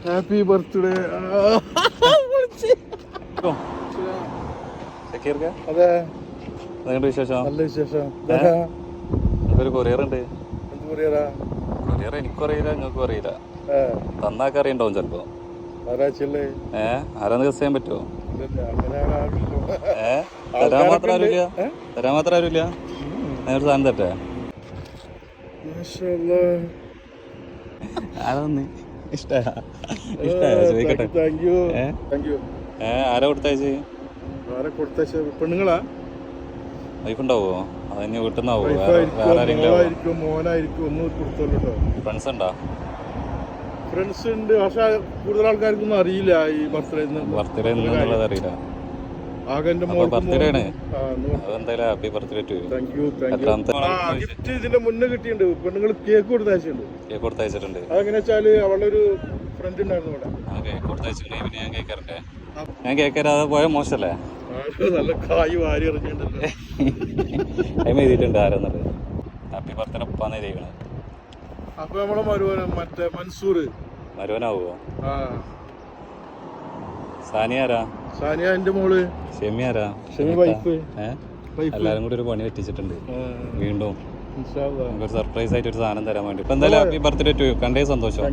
Happy birthday. അതെ, വിശേഷം? നല്ല വിശേഷം. ഒരു കൊറിയർ ഉണ്ട്. എന്ത് കൊറിയറാ? കൊറിയർ എനിക്കും അറിയില്ല, നിങ്ങൾക്കും അറിയില്ല. തന്നാക്കെ അറിയണ്ടാവും ചിലപ്പോ. ആരാന്ന് ഗസ് ചെയ്യാൻ പറ്റുമോ? തരാൻ മാത്രം ആരുമില്ല. തരാൻ മാത്രം ആരുമില്ല. ഞാനൊരു സാധനം തട്ടെ. ആരാന്ന് ചോദിക്കട്ടെ. ആരാ കൊടുത്തയച്ച്? പെണ്ണുങ്ങളാ? വൈഫ് ഉണ്ടാവോ? അതിന് വീട്ടിൽ നിന്നാവോ? മോനായിരിക്കും. ഒന്നും കൊടുത്തോല്ലോ. ഫ്രണ്ട്സ് ഉണ്ടോ? ഫ്രണ്ട്സ് ഉണ്ട്, പക്ഷെ കൂടുതൽ ആൾക്കാർക്കൊന്നും അറിയില്ല ഈ ബർത്ത്ഡേ എന്നുള്ളത് അറിയില്ല. ബർത്ത്ഡേ ആണ്. എന്തായാലും happy birthday to you. Gift ഇതിന്റെ മുന്നേ കിട്ടിയിട്ടുണ്ട്. പെണ്ണുങ്ങൾ കേക്ക് കൊടുത്തയച്ചിട്ടുണ്ട്. കേക്ക് കൊടുത്തയച്ചിട്ടുണ്ട്. അതെങ്ങനെ വെച്ചാല് അവളുടെ ഒരു ഫ്രണ്ട് ഉണ്ടായിരുന്നു ഇവിടെ. കേക്ക് കൊടുത്തയച്ചിട്ടുണ്ടെങ്കിൽ പിന്നെ ഞാൻ കേൾക്കാറുണ്ട്. ഞാൻ കേൾക്കാതെ പോയ മോശമല്ലേ? നല്ല കായ് വാരി എറിഞ്ഞിട്ടുണ്ടല്ലോ. അതിന് എഴുതിയിട്ടുണ്ട് ആരെന്നത്. Happy birthday ഉപ്പാന്ന് എഴുതിയിരിക്കണേ. അപ്പൊ നമ്മളെ മരുവന മറ്റേ മൻസൂർ മരുവനാവോ? സാനിയാരാ? സാനിയ എന്റെ മോള്. ഷെമിയാരാ? ഷെമി വൈഫ്. എല്ലാരും കൂടി ഒരു പണി പറ്റിച്ചിട്ടുണ്ട്. വീണ്ടും നമുക്കൊരു സർപ്രൈസ് ആയിട്ട് ഒരു സാധനം തരാൻ വേണ്ടി. ഇപ്പൊ എന്തായാലും ഹാപ്പി ബർത്ത്ഡേ ടു യു. കണ്ടേ സന്തോഷം.